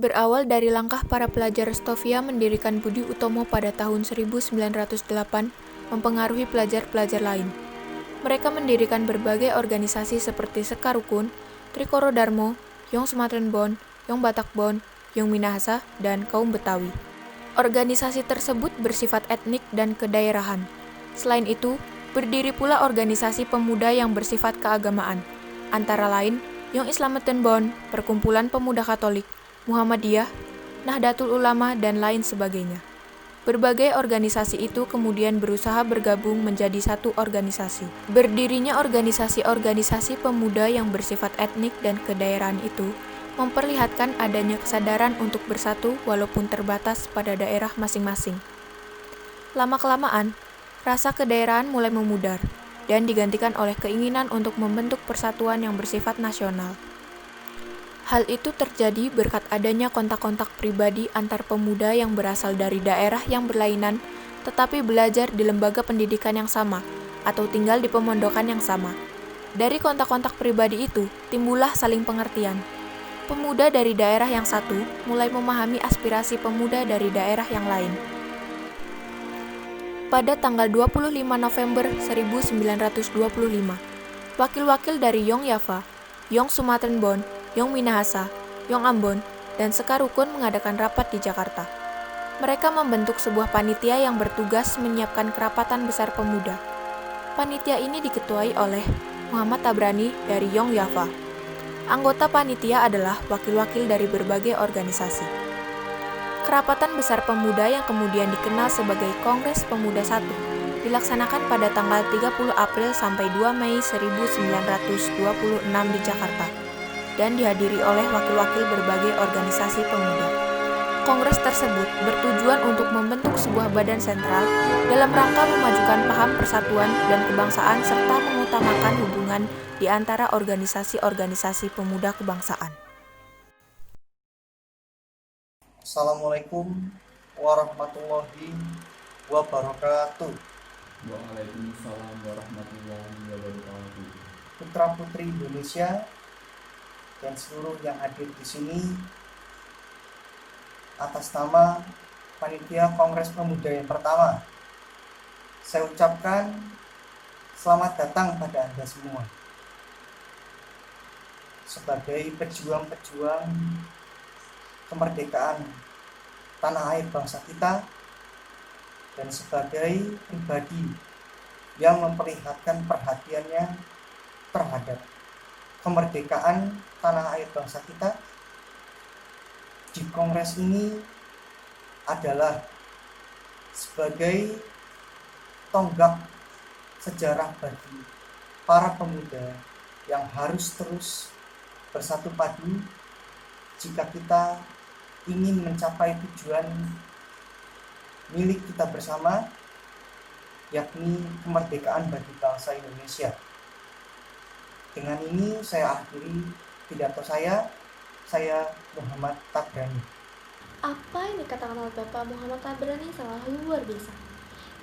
Berawal dari langkah para pelajar Stovia mendirikan Budi Utomo pada tahun 1908, mempengaruhi pelajar-pelajar lain. Mereka mendirikan berbagai organisasi seperti Sekar Rukun, Trikoro Darmo, Yong Sumatran Bon, Yong Batak Bon, Yong Minahasa, dan Kaum Betawi. Organisasi tersebut bersifat etnik dan kedaerahan. Selain itu, berdiri pula organisasi pemuda yang bersifat keagamaan, antara lain Yong Islametan Bon, Perkumpulan Pemuda Katolik, Muhammadiyah, Nahdlatul Ulama, dan lain sebagainya. Berbagai organisasi itu kemudian berusaha bergabung menjadi satu organisasi. Berdirinya organisasi-organisasi pemuda yang bersifat etnik dan kedaerahan itu memperlihatkan adanya kesadaran untuk bersatu walaupun terbatas pada daerah masing-masing. Lama-kelamaan, rasa kedaerahan mulai memudar dan digantikan oleh keinginan untuk membentuk persatuan yang bersifat nasional. Hal itu terjadi berkat adanya kontak-kontak pribadi antar pemuda yang berasal dari daerah yang berlainan tetapi belajar di lembaga pendidikan yang sama atau tinggal di pemondokan yang sama. Dari kontak-kontak pribadi itu, timbullah saling pengertian. Pemuda dari daerah yang satu mulai memahami aspirasi pemuda dari daerah yang lain. Pada tanggal 25 November 1925, wakil-wakil dari Yong Yava, Yong Sumatran Bon, Yong Minahasa, Yong Ambon, dan Sekar Rukun mengadakan rapat di Jakarta. Mereka membentuk sebuah panitia yang bertugas menyiapkan kerapatan besar pemuda. Panitia ini diketuai oleh Muhammad Tabrani dari Yong Yava. Anggota panitia adalah wakil-wakil dari berbagai organisasi. Kerapatan besar pemuda yang kemudian dikenal sebagai Kongres Pemuda I dilaksanakan pada tanggal 30 April sampai 2 Mei 1926 di Jakarta dan dihadiri oleh wakil-wakil berbagai organisasi pemuda. Kongres tersebut bertujuan untuk membentuk sebuah badan sentral dalam rangka memajukan paham persatuan dan kebangsaan serta mengutamakan hubungan di antara organisasi-organisasi pemuda kebangsaan. Assalamualaikum warahmatullahi wabarakatuh. Waalaikumsalam warahmatullahi wabarakatuh. Putra-putri Indonesia dan seluruh yang hadir di sini, atas nama Panitia Kongres Pemuda yang pertama, saya ucapkan selamat datang pada Anda semua. Sebagai pejuang-pejuang kemerdekaan tanah air bangsa kita, dan sebagai pribadi yang memperlihatkan perhatiannya terhadap kemerdekaan tanah air bangsa kita, di kongres ini adalah sebagai tonggak sejarah bagi para pemuda yang harus terus bersatu padu jika kita ingin mencapai tujuan milik kita bersama, yakni kemerdekaan bagi bangsa Indonesia. Dengan ini saya akhiri pidato saya Muhammad Tabrani. Apa yang dikatakan oleh Bapak Muhammad Tabrani sangat luar biasa.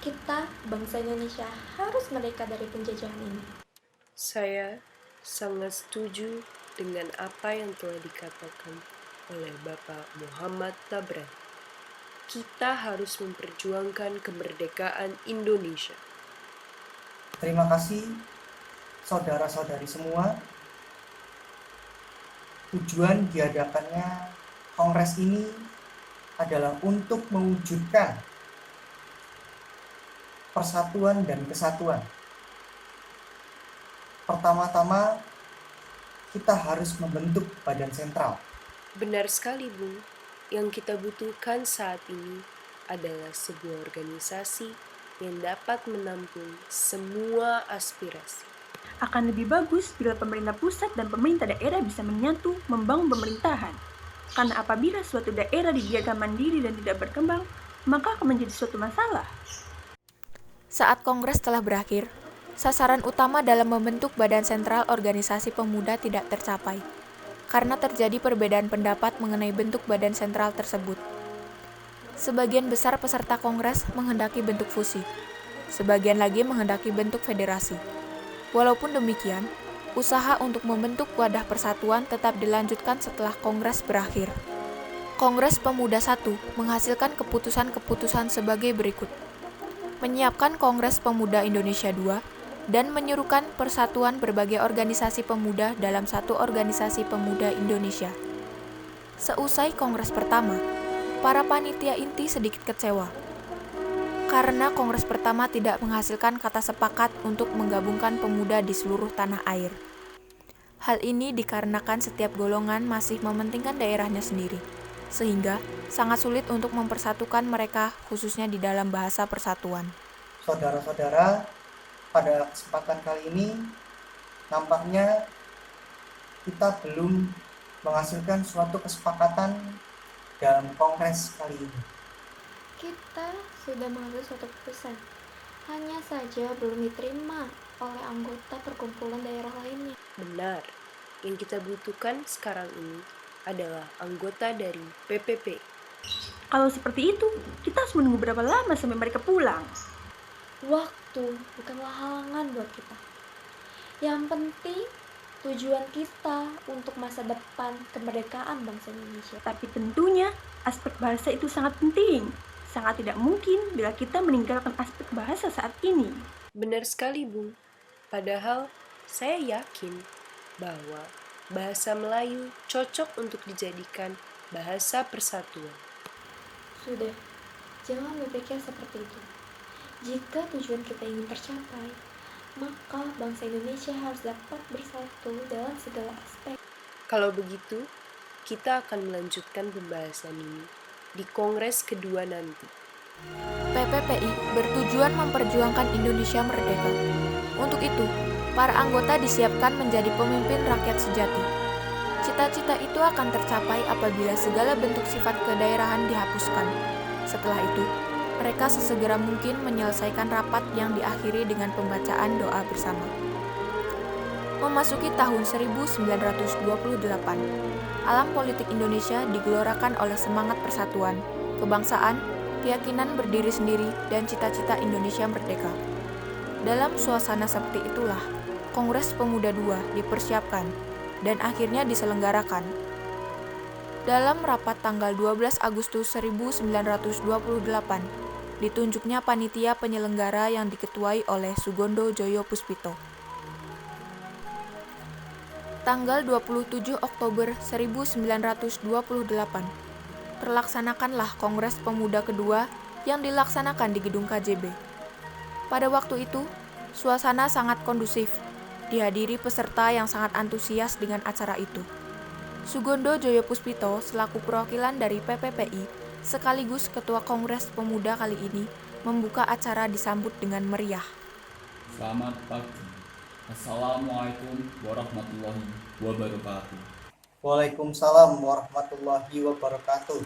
Kita, bangsa Indonesia, harus merdeka dari penjajahan ini. Saya sangat setuju dengan apa yang telah dikatakan oleh Bapak Muhammad Tabrani. Kita harus memperjuangkan kemerdekaan Indonesia. Terima kasih saudara-saudari semua. Tujuan diadakannya kongres ini adalah untuk mewujudkan persatuan dan kesatuan. Pertama-tama, kita harus membentuk badan sentral. Benar sekali, Bung. Yang kita butuhkan saat ini adalah sebuah organisasi yang dapat menampung semua aspirasi. Akan lebih bagus bila pemerintah pusat dan pemerintah daerah bisa menyatu membangun pemerintahan. Karena apabila suatu daerah dibiarkan mandiri dan tidak berkembang, maka akan menjadi suatu masalah. Saat kongres telah berakhir, sasaran utama dalam membentuk badan sentral organisasi pemuda tidak tercapai, karena terjadi perbedaan pendapat mengenai bentuk badan sentral tersebut. Sebagian besar peserta kongres menghendaki bentuk fusi, sebagian lagi menghendaki bentuk federasi. Walaupun demikian, usaha untuk membentuk wadah persatuan tetap dilanjutkan setelah kongres berakhir. Kongres Pemuda I menghasilkan keputusan-keputusan sebagai berikut. Menyiapkan Kongres Pemuda Indonesia II dan menyuruhkan persatuan berbagai organisasi pemuda dalam satu organisasi pemuda Indonesia. Seusai Kongres pertama, para panitia inti sedikit kecewa karena Kongres pertama tidak menghasilkan kata sepakat untuk menggabungkan pemuda di seluruh tanah air. Hal ini dikarenakan setiap golongan masih mementingkan daerahnya sendiri, sehingga sangat sulit untuk mempersatukan mereka khususnya di dalam bahasa persatuan. Saudara-saudara, pada kesempatan kali ini nampaknya kita belum menghasilkan suatu kesepakatan dalam kongres kali ini. Kita sudah mengambil suatu keputusan, hanya saja belum diterima oleh anggota perkumpulan daerah lainnya. Benar, yang kita butuhkan sekarang ini adalah anggota dari PPP. Kalau seperti itu, kita harus menunggu berapa lama sampai mereka pulang? Waktu bukanlah halangan buat kita. Yang penting tujuan kita untuk masa depan kemerdekaan bangsa Indonesia. Tapi tentunya aspek bahasa itu sangat penting. Sangat tidak mungkin bila kita meninggalkan aspek bahasa saat ini. Benar sekali, Bung. Padahal saya yakin bahwa bahasa Melayu cocok untuk dijadikan bahasa persatuan. Sudah, jangan berpikir seperti itu. Jika tujuan kita ingin tercapai, maka bangsa Indonesia harus dapat bersatu dalam segala aspek. Kalau begitu, kita akan melanjutkan pembahasan ini di Kongres kedua nanti. PPPI bertujuan memperjuangkan Indonesia merdeka. Untuk itu, para anggota disiapkan menjadi pemimpin rakyat sejati. Cita-cita itu akan tercapai apabila segala bentuk sifat kedaerahan dihapuskan. Setelah itu, mereka sesegera mungkin menyelesaikan rapat yang diakhiri dengan pembacaan doa bersama. Memasuki tahun 1928, alam politik Indonesia digelorakan oleh semangat persatuan, kebangsaan, keyakinan berdiri sendiri, dan cita-cita Indonesia merdeka. Dalam suasana seperti itulah, Kongres Pemuda II dipersiapkan dan akhirnya diselenggarakan. Dalam rapat tanggal 12 Agustus 1928, ditunjuknya panitia penyelenggara yang diketuai oleh Sugondo Joyo Puspito. Tanggal 27 Oktober 1928, terlaksanakanlah Kongres Pemuda kedua yang dilaksanakan di Gedung KJB. Pada waktu itu, suasana sangat kondusif, dihadiri peserta yang sangat antusias dengan acara itu. Sugondo Joyo Puspito selaku perwakilan dari PPPI sekaligus Ketua Kongres Pemuda kali ini membuka acara disambut dengan meriah. Selamat pagi. Assalamualaikum warahmatullahi wabarakatuh. Waalaikumsalam warahmatullahi wabarakatuh.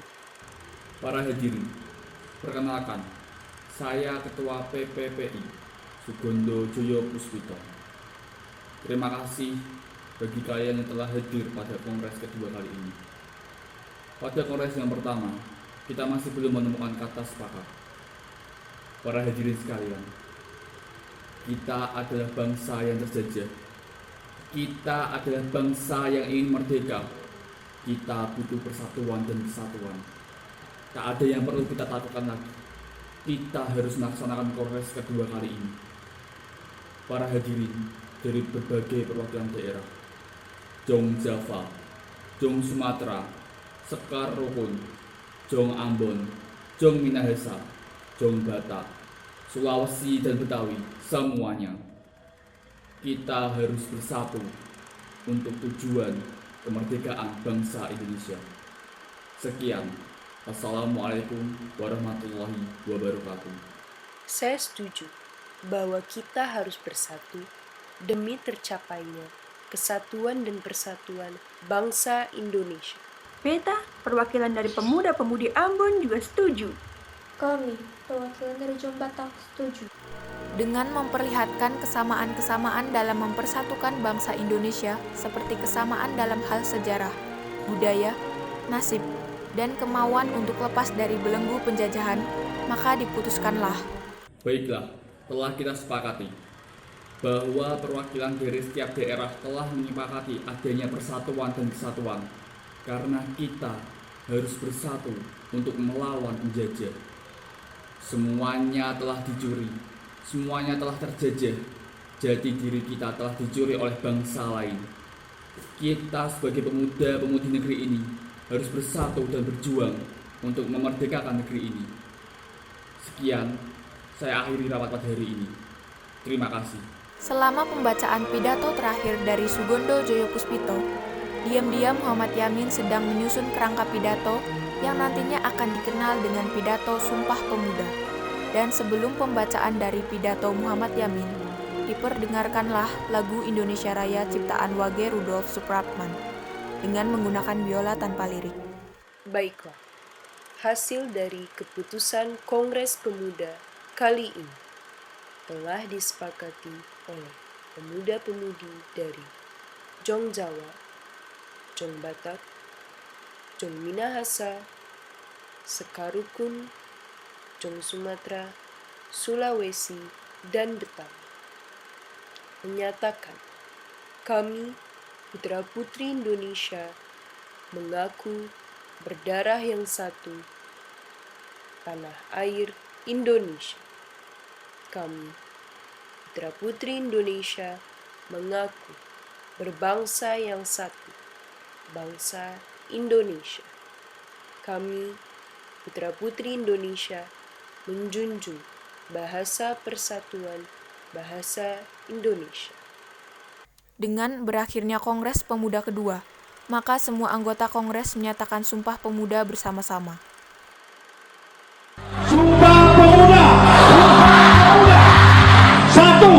Para hadirin, perkenalkan, saya Ketua PPPI, Sugondo Joyo Puspito. Terima kasih bagi kalian yang telah hadir pada kongres kedua kali ini. Pada kongres yang pertama, kita masih belum menemukan kata sepakat. Para hadirin sekalian, kita adalah bangsa yang terjajah. Kita adalah bangsa yang ingin merdeka. Kita butuh persatuan dan kesatuan. Tak ada yang perlu kita takutkan lagi. Kita harus melaksanakan kongres kedua kali ini. Para hadirin dari berbagai perwakilan daerah, Jong Java, Jong Sumatera, Sekar Rukun, Jong Ambon, Jong Minahasa, Jong Batak, Sulawesi dan Betawi, semuanya. Kita harus bersatu untuk tujuan kemerdekaan bangsa Indonesia. Sekian. Assalamualaikum warahmatullahi wabarakatuh. Saya setuju bahwa kita harus bersatu demi tercapainya kesatuan dan persatuan bangsa Indonesia. Beta, perwakilan dari pemuda-pemudi Ambon juga setuju. Kami, perwakilan dari Jombang, setuju. Dengan memperlihatkan kesamaan-kesamaan dalam mempersatukan bangsa Indonesia seperti kesamaan dalam hal sejarah, budaya, nasib, dan kemauan untuk lepas dari belenggu penjajahan, maka diputuskanlah. Baiklah, telah kita sepakati bahwa perwakilan dari setiap daerah telah menyepakati adanya persatuan dan kesatuan karena kita harus bersatu untuk melawan penjajah. Semuanya telah dicuri, semuanya telah terjajah. Jati diri kita telah dicuri oleh bangsa lain. Kita sebagai pemuda-pemudi negeri ini harus bersatu dan berjuang untuk memerdekakan negeri ini. Sekian, saya akhiri rapat pada hari ini. Terima kasih. Selama pembacaan pidato terakhir dari Sugondo Joyo Puspito, diam-diam Muhammad Yamin sedang menyusun kerangka pidato yang nantinya akan dikenal dengan pidato Sumpah Pemuda. Dan sebelum pembacaan dari pidato Muhammad Yamin, diperdengarkanlah lagu Indonesia Raya ciptaan Wage Rudolf Supratman dengan menggunakan biola tanpa lirik. Baiklah, hasil dari keputusan Kongres Pemuda kali ini telah disepakati oleh pemuda-pemudi dari Jong Jawa, Jong Batak, Jong Minahasa, Sekarukun, Jong Sumatera, Sulawesi, dan Betawi. Menyatakan, kami, putra-putri Indonesia, mengaku berdarah yang satu, tanah air Indonesia. Kami, putra-putri Indonesia, mengaku berbangsa yang satu, bangsa Indonesia. Kami, putra-putri Indonesia, menjunjung bahasa persatuan bahasa Indonesia. Dengan berakhirnya Kongres Pemuda kedua, maka semua anggota Kongres menyatakan Sumpah Pemuda bersama-sama. Sumpah Pemuda! Satu!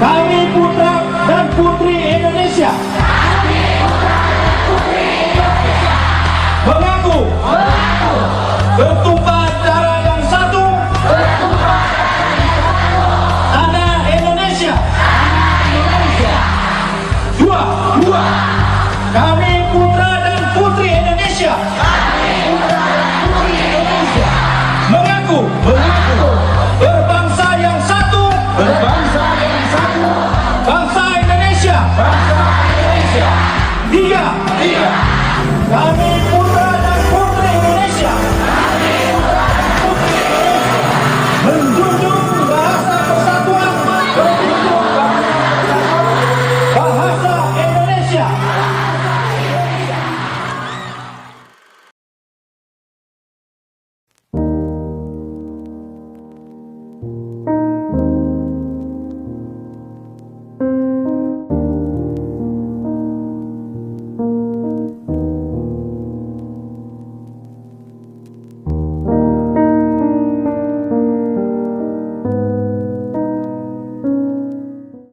Kami putra dan putri Indonesia mengaku bertumpah darah yang satu, tanah Indonesia. Dua, kami putra dan putri Indonesia